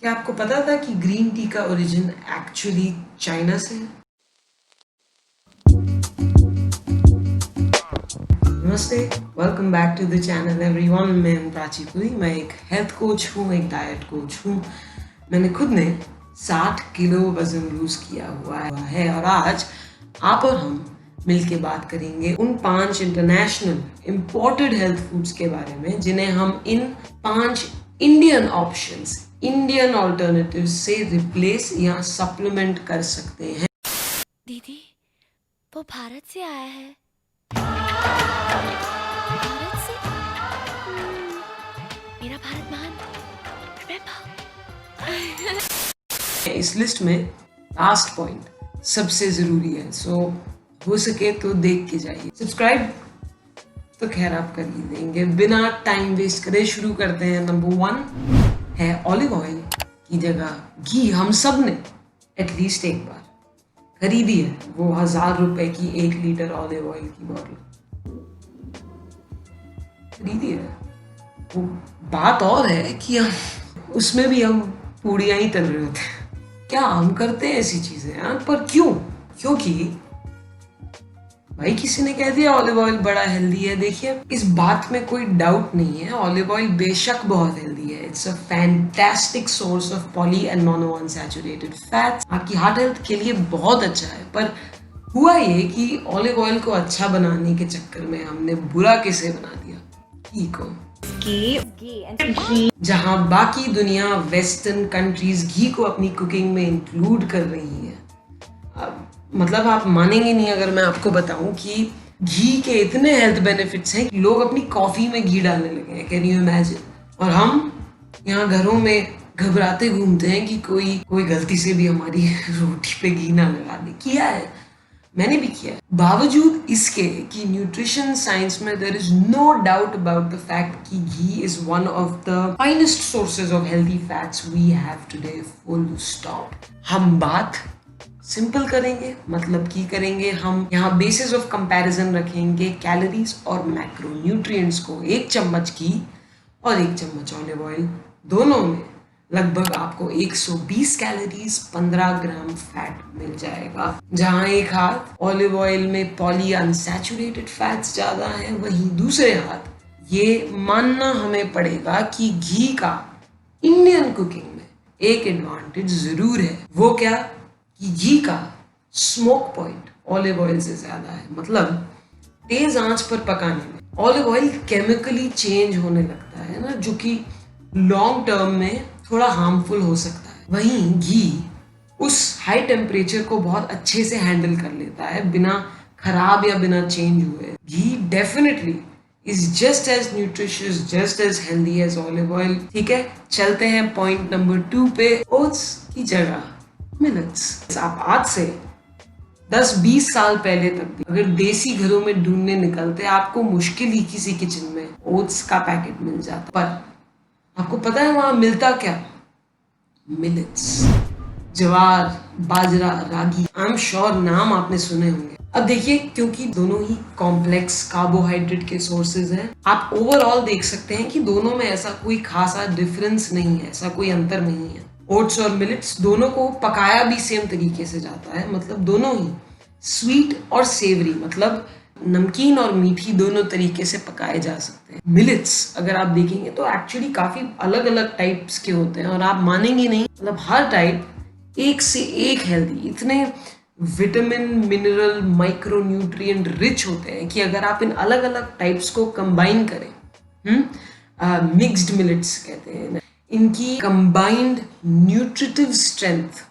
क्या आपको पता था कि ग्रीन टी का ओरिजिन एक्चुअली चाइना से है? नमस्ते, welcome back to the channel everyone. मैं हूं प्राची पुरी। मैं एक हेल्थ कोच हूं, एक डाइट कोच हूं। मैंने खुद ने 60 किलो वजन लूज किया हुआ है और आज आप और हम मिलके बात करेंगे उन 5 इंटरनेशनल इम्पोर्टेड हेल्थ फूड्स के बारे में जिन्हें हम इन 5 इंडियन ऑप्शंस, इंडियन ऑल्टरनेटिव से रिप्लेस या सप्लीमेंट कर सकते हैं। दीदी, वो भारत से आया है। भारत से? मेरा भारत महान। इस लिस्ट में लास्ट पॉइंट सबसे जरूरी है, सो हो सके तो देख के जाइए। सब्सक्राइब तो खैर आप कर ही देंगे। बिना टाइम वेस्ट करे शुरू करते हैं। नंबर 1 है ऑलिव ऑयल की जगह घी। हम सब ने एटलीस्ट एक बार खरीदी है वो 1000 रुपए की 1 लीटर ऑलिव ऑयल की बॉटल खरीदी है। वो बात और है कि उसमें भी हम पूड़ियाँ ही तल रहे होते हैं। क्या हम करते हैं ऐसी चीजें यार, पर क्यों? क्योंकि भाई किसी ने कह दिया ऑलिव ऑयल बड़ा हेल्दी है। देखिए, इस बात में कोई डाउट नहीं है, ऑलिव ऑयल बेशक बहुत हेल्दी है। It's a fantastic source of poly and mono unsaturated fats. आपकी हार्ट हेल्थ के लिए बहुत अच्छा है। पर हुआ ये कि ऑलिव ऑयल को अच्छा बनाने के चक्कर में हमने बुरा किसे बना दिया? घी को। जहां बाकी दुनिया वेस्टर्न कंट्रीज घी को अपनी कुकिंग में इंक्लूड कर रही है। मतलब आप मानेंगे नहीं अगर मैं आपको बताऊं कि घी के इतने हेल्थ बेनिफिट्स हैं कि लोग अपनी कॉफी में घी डालने लगे हैं। Can you imagine? और हम यहाँ घरों में घबराते घूमते हैं कि कोई कोई गलती से भी हमारी रोटी पे घी ना लगा दे। किया है, मैंने भी किया है। बावजूद इसके कि न्यूट्रिशन साइंस में there is no doubt about the fact कि ghee is one of the finest sources of healthy fats we have today, full stop. हम बात सिंपल करेंगे, मतलब की करेंगे। हम यहाँ बेसिस ऑफ कंपैरिजन रखेंगे कैलोरीज और मैक्रो न्यूट्रिएंट्स को। 1 चम्मच घी और 1 चम्मच ऑलिव ऑयल, दोनों में लगभग आपको 120 कैलोरीज, 15 ग्राम फैट मिल जाएगा। जहां एक हाथ ऑलिव ऑयल में पॉली अनसैचुरेटेड फैट्स ज्यादा हैं, वहीं दूसरे हाथ ये मानना हमें पड़ेगा कि घी का इंडियन कुकिंग में एक एडवांटेज जरूर है। वो क्या? कि घी का स्मोक पॉइंट ऑलिव ऑयल से ज्यादा है। मतलब तेज आंच पर पकाने में ऑलिव ऑयल केमिकली चेंज होने लगता है ना, जो कि लॉन्ग टर्म में थोड़ा हार्मफुल हो सकता है। वहीं घी उस हाई टेम्परेचर को बहुत अच्छे से हैंडल कर लेता है बिना खराब या बिना चेंज हुए। Ghee definitely is just as nutritious, just as healthy as olive oil. ठीक है, चलते हैं पॉइंट नंबर 2 पे। ओट्स की जगह मिलेट्स। आप आज से 10-20 साल पहले तक भी अगर देसी घरों में ढूंढने निकलते, आपको मुश्किल ही किसी किचन में ओट्स का पैकेट मिल जाता। पर आपको पता है वहां मिलता क्या? Millets. Jowar, bajra, ragi. I am sure नाम आपने सुने होंगे। अब देखिए, क्योंकि दोनों ही कॉम्प्लेक्स कार्बोहाइड्रेट के सोर्सेज हैं, आप ओवरऑल देख सकते हैं कि दोनों में ऐसा कोई खासा डिफरेंस नहीं है, ऐसा कोई अंतर नहीं है। ओट्स और मिलेट्स दोनों को पकाया भी सेम तरीके से जाता है। मतलब दोनों ही स्वीट और सेवरी, मतलब नमकीन और मीठी, दोनों तरीके से पकाए जा सकते हैं। मिलेट्स अगर आप देखेंगे तो एक्चुअली काफी अलग अलग टाइप्स के होते हैं और आप मानेंगे नहीं, मतलब हर टाइप एक से एक हेल्दी, इतने vitamin, mineral, micro nutrient rich होते हैं कि अगर आप इन अलग अलग टाइप्स को कंबाइन करें, मिक्स्ड मिलेट्स कहते हैं, इनकी कंबाइंड न्यूट्रिटिव स्ट्रेंथ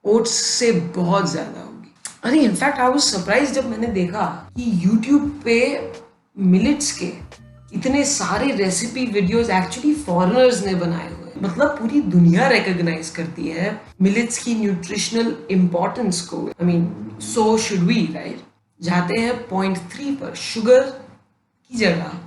ओट्स से बहुत ज्यादा होगी। अरे इनफैक्ट आई वाज सरप्राइज जब मैंने देखा कि यूट्यूब पे मिलेट्स के इतने सारे रेसिपी वीडियोस एक्चुअली फॉरेनर्स ने बनाए हुए हैं। मतलब पूरी दुनिया रिकॉग्नाइज करती है मिलेट्स की न्यूट्रिशनल इंपॉर्टेंस को। I mean so should we, right? जाते हैं पॉइंट 3 पर। शुगर की जगह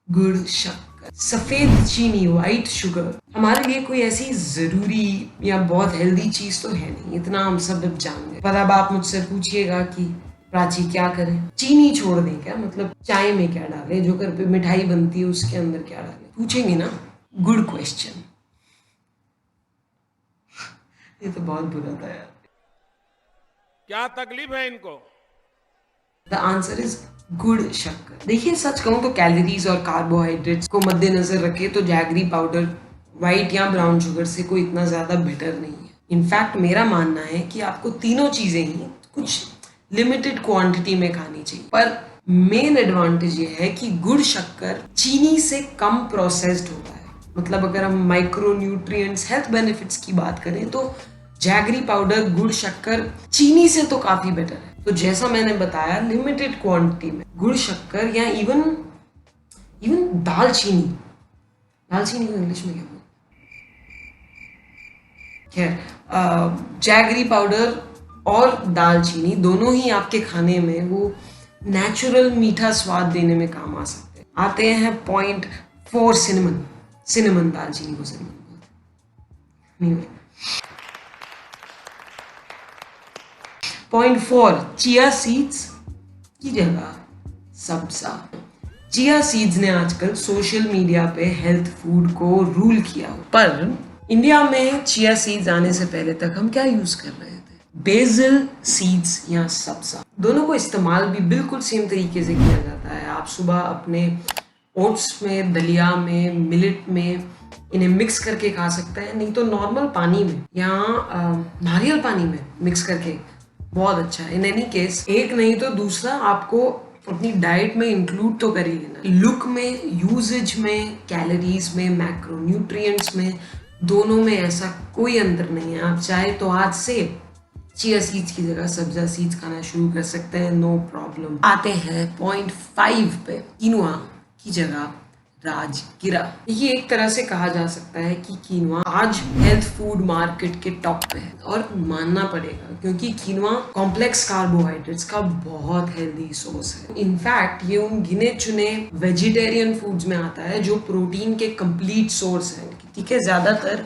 गुड़, शक्कर, सफेद चीनी, व्हाइट शुगर हमारे लिए कोई ऐसी जरूरी या बहुत हेल्दी चीज तो है नहीं, इतना हम सब अब जान गए। पर अब आप मुझसे पूछिएगा कि प्राची क्या करें? चीनी छोड़ दें क्या? मतलब चाय में क्या डालें? जो घर पे मिठाई बनती है उसके अंदर क्या डालें? पूछेंगे ना, गुड क्वेश्चन। ये तो बहुत बुरा था यार। क्या तकलीफ है इनको? द आंसर इज गुड़ शक्कर। देखिए सच कहूँ तो कैलोरीज और कार्बोहाइड्रेट्स को मद्देनजर रखे तो जैगरी पाउडर व्हाइट या ब्राउन शुगर से कोई इतना ज्यादा बेटर नहीं है। इनफैक्ट मेरा मानना है कि आपको तीनों चीजें ही कुछ लिमिटेड क्वांटिटी में खानी चाहिए, पर मेन एडवांटेज ये है कि गुड़ शक्कर चीनी से कम प्रोसेस्ड होता है। मतलब अगर हम माइक्रो न्यूट्रिएंट्स हेल्थ बेनिफिट्स की बात करें तो जैगरी पाउडर गुड़ शक्कर चीनी से तो काफी बेटर है। तो जैसा मैंने बताया लिमिटेड क्वांटिटी में गुड़ शक्कर या इवन दालचीनी, दालचीनी को इंग्लिश में क्या बोलते हैं, खैर जैगरी पाउडर और दालचीनी दोनों ही आपके खाने में वो नेचुरल मीठा स्वाद देने में काम आ सकते हैं। आते हैं .4 सिनेमन दालचीनी को सिनेमन बोलते हैं। .4 चिया सीड्स की जगह सब्जा। चिया सीड्स ने आजकल सोशल मीडिया पे हेल्थ फूड को रूल किया, पर इंडिया में चिया सीड्स आने से पहले तक हम क्या यूज कर रहे थे? बेसिल सीड्स या सब्जा। दोनों को इस्तेमाल भी बिल्कुल सेम तरीके से किया जाता है। आप सुबह अपने ओट्स में, दलिया में, मिलेट में इन्हें मिक्स करके खा सकते हैं, नहीं तो नॉर्मल पानी में या नारियल पानी में मिक्स करके, बहुत अच्छा है। इन एनी केस एक नहीं तो दूसरा आपको अपनी डाइट में इंक्लूड तो कर ही लेना। लुक में, यूजेज में, कैलोरीज में, मैक्रोन्यूट्रिएंट्स में, दोनों में ऐसा कोई अंतर नहीं है। आप चाहे तो आज से चिया सीड्स की जगह सब्जा सीड्स खाना शुरू कर सकते हैं, नो प्रॉब्लम। आते हैं .5 पे, कीनुआ की जगह राजगिरा। ये एक तरह से कहा जा सकता है कि कीनुआ आज हेल्थ फूड मार्केट के टॉप पे है, और मानना पड़ेगा क्योंकि कीनुआ कॉम्प्लेक्स कार्बोहाइड्रेट्स का बहुत हेल्दी सोर्स है। इनफैक्ट ये उन गिने चुने वेजिटेरियन फूड्स में आता है जो प्रोटीन के कंप्लीट सोर्स है। ठीक है, ज्यादातर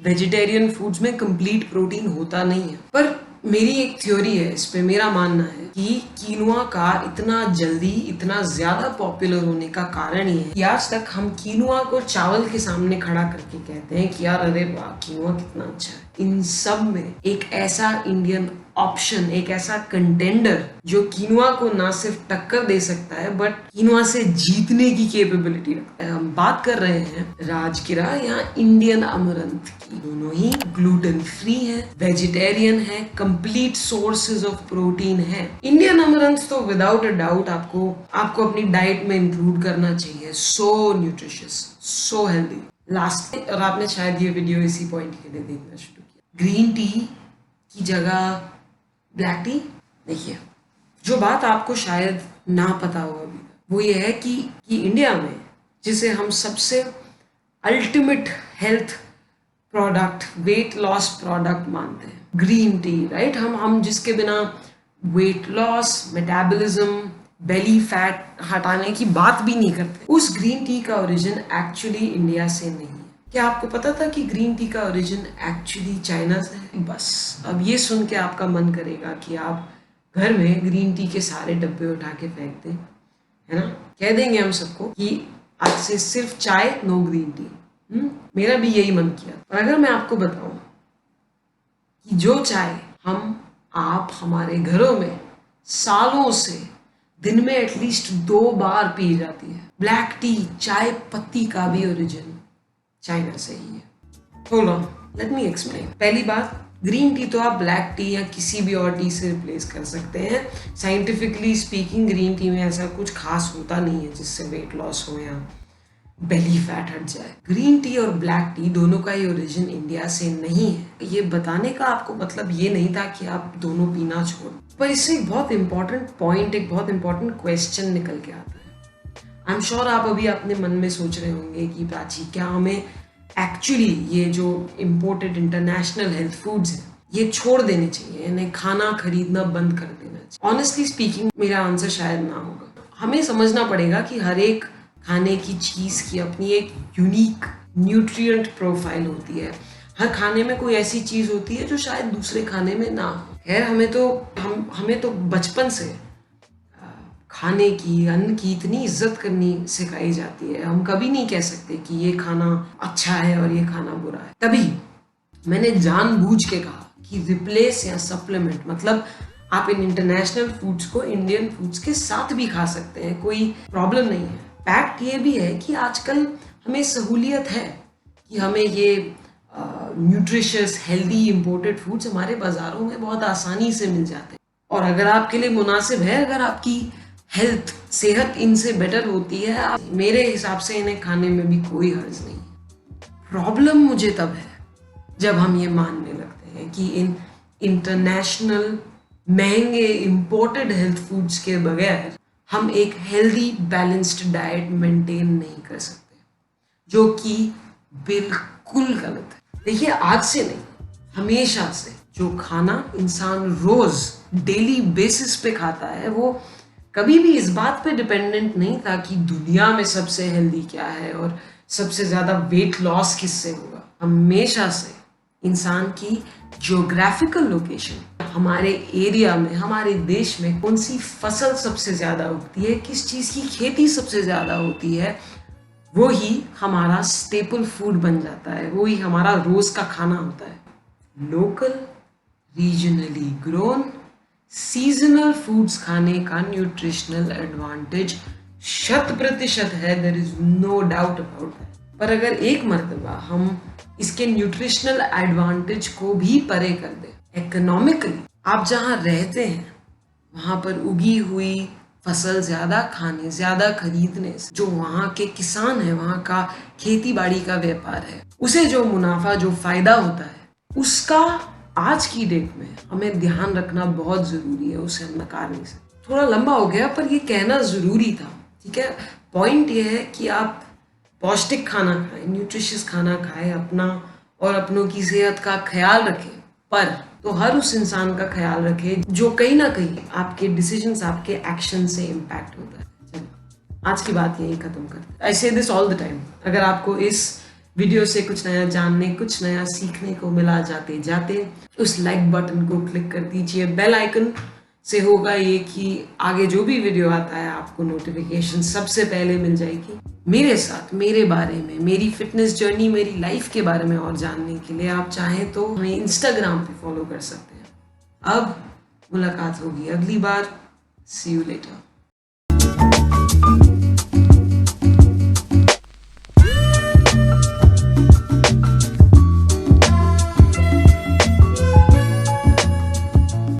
वेजिटेरियन फूड्स में कंप्लीट प्रोटीन होता नहीं है, पर मेरी एक थ्योरी है इस पे। मेरा मानना है कि कीनुआ का इतना जल्दी इतना ज्यादा पॉपुलर होने का कारण ये है कि आज तक हम कीनुआ को चावल के सामने खड़ा करके कहते हैं कि यार अरे वाह कीनुआ कितना अच्छा है। इन सब में एक ऐसा इंडियन ऑप्शन, एक ऐसा कंटेंडर जो कीनुआ को ना सिर्फ टक्कर दे सकता है बट कीनुआ से जीतने की कैपेबिलिटी रखता है। हम बात कर रहे हैं राजगिरा या इंडियन अमरंथ की। दोनों ही ग्लूटेन फ्री है, वेजिटेरियन है, कंप्लीट सोर्सेज ऑफ प्रोटीन है। इंडियन अमरंथ तो विदाउट अ डाउट आपको अपनी डाइट में इंक्लूड करना चाहिए। सो न्यूट्रिशियस, सो हेल्दी। लास्ट, और आपने शायद ये वीडियो इसी पॉइंट के लिए देखना शुरू किया, ग्रीन टी की जगह ब्लैक टी। देखिए, जो बात आपको शायद ना पता हो अभी वो ये है कि इंडिया में जिसे हम सबसे ultimate health product, weight loss product मानते हैं, ग्रीन टी, राइट। हम जिसके बिना weight loss, metabolism, belly fat हटाने की बात भी नहीं करते, उस ग्रीन टी का ओरिजिन एक्चुअली इंडिया से नहीं है। क्या आपको पता था कि ग्रीन टी का ओरिजिन एक्चुअली चाइना से है? बस अब ये सुन के आपका मन करेगा कि आप घर में ग्रीन टी के सारे डब्बे उठा के फेंक दें, है ना। कह देंगे हम सबको कि आज से सिर्फ चाय, नो ग्रीन टी। मेरा भी यही मन किया। पर अगर मैं आपको बताऊं कि जो चाय आप हमारे घरों में सालों से दिन में एटलीस्ट 2 बार पी जाती है, ब्लैक टी, चाय पत्ती का भी ओरिजिन चाइना से ही है। Hold on, let me explain. पहली बात, ग्रीन टी तो आप ब्लैक टी या किसी भी और टी से रिप्लेस कर सकते हैं। साइंटिफिकली स्पीकिंग ग्रीन टी में ऐसा कुछ खास होता नहीं है जिससे वेट लॉस हो या बेली फैट हट जाए। ग्रीन टी और ब्लैक टी दोनों का ही ओरिजिन इंडिया से नहीं है। ये बताने का आपको मतलब ये नहीं था कि आप दोनों पीना छोड़, पर इससे एक बहुत इंपॉर्टेंट पॉइंट, एक बहुत इंपॉर्टेंट क्वेश्चन निकल के आता है। आई एम श्योर आप अभी अपने मन में सोच रहे होंगे कि प्राची, क्या हमें एक्चुअली ये जो इम्पोर्टेड इंटरनेशनल हेल्थ फूड्स हैं ये छोड़ देने चाहिए, इन्हें खाना खरीदना बंद कर देना चाहिए? ऑनेस्टली स्पीकिंग मेरा आंसर शायद ना होगा। हमें समझना पड़ेगा कि हर एक खाने की चीज की अपनी एक यूनिक न्यूट्रिएंट प्रोफाइल होती है। हर खाने में कोई ऐसी चीज होती है जो शायद दूसरे खाने में ना हो। खैर, हमें तो बचपन से खाने की, अन्न की इतनी इज्जत करनी सिखाई जाती है, हम कभी नहीं कह सकते कि ये खाना अच्छा है और ये खाना बुरा है। तभी मैंने जानबूझ के कहा कि रिप्लेस या सप्लीमेंट, मतलब आप इन इंटरनेशनल फूड्स को इंडियन फूड्स के साथ भी खा सकते हैं, कोई प्रॉब्लम नहीं है। फैक्ट ये भी है कि आजकल हमें सहूलियत है कि हमें ये न्यूट्रिशियस हेल्दी इंपोर्टेड फूड्स हमारे बाज़ारों में बहुत आसानी से मिल जाते हैं। और अगर आपके लिए मुनासिब है, अगर आपकी हेल्थ सेहत इनसे बेटर होती है, मेरे हिसाब से इन्हें खाने में भी कोई हर्ज नहीं है। प्रॉब्लम मुझे तब है जब हम ये मानने लगते हैं कि इन इंटरनेशनल महंगे इंपोर्टेड हेल्थ फूड्स के बगैर हम एक हेल्दी बैलेंस्ड डाइट मेंटेन नहीं कर सकते, जो कि बिल्कुल गलत है। देखिए, आज से नहीं, हमेशा से जो खाना इंसान रोज डेली बेसिस पे खाता है, वो कभी भी इस बात पे डिपेंडेंट नहीं था कि दुनिया में सबसे हेल्दी क्या है और सबसे ज्यादा वेट लॉस किससे होगा। हमेशा से इंसान की ज्योग्राफिकल लोकेशन, हमारे एरिया में, हमारे देश में कौन सी फसल सबसे ज्यादा उगती है, किस चीज की खेती सबसे ज्यादा होती है, वो ही हमारा स्टेपल फूड बन जाता है, वो ही हमारा रोज का खाना होता है। Local, regionally grown, seasonal foods खाने का न्यूट्रिशनल एडवांटेज 100% है, there is no doubt about that. पर अगर एक मर्तबा हम इसके न्यूट्रिशनल एडवांटेज को भी परे कर दें, इकोनॉमिकली आप जहाँ रहते हैं वहाँ पर उगी हुई फसल ज्यादा खाने, ज्यादा खरीदने से जो वहाँ के किसान है, वहाँ का खेती बाड़ी का व्यापार है, उसे जो मुनाफा, जो फायदा होता है, उसका आज की डेट में हमें ध्यान रखना बहुत जरूरी है। उसे हम नकार नहीं सकते। थोड़ा लंबा हो गया, पर ये कहना जरूरी था, ठीक है। पॉइंट ये है कि आप पौष्टिक खाना खाएं, न्यूट्रिशियस खाना खाएं, अपना और अपनों की सेहत का ख्याल रखें, पर तो हर उस इंसान का ख्याल रखें जो कहीं ना कहीं आपके डिसीजंस, आपके एक्शन से इम्पैक्ट होता है। चलो, आज की बात यही खत्म करते। आई से दिस ऑल द टाइम। अगर आपको इस वीडियो से कुछ नया जानने, कुछ नया सीखने को मिला, जाते जाते उस लाइक बटन को क्लिक कर दीजिए। बेल आइकन से होगा ये कि आगे जो भी वीडियो आता है आपको नोटिफिकेशन सबसे पहले मिल जाएगी। मेरे साथ, मेरे बारे में, मेरी फिटनेस जर्नी, मेरी लाइफ के बारे में और जानने के लिए आप चाहें तो हमें इंस्टाग्राम पे फॉलो कर सकते हैं। अब मुलाकात होगी अगली बार। सी यू लेटर।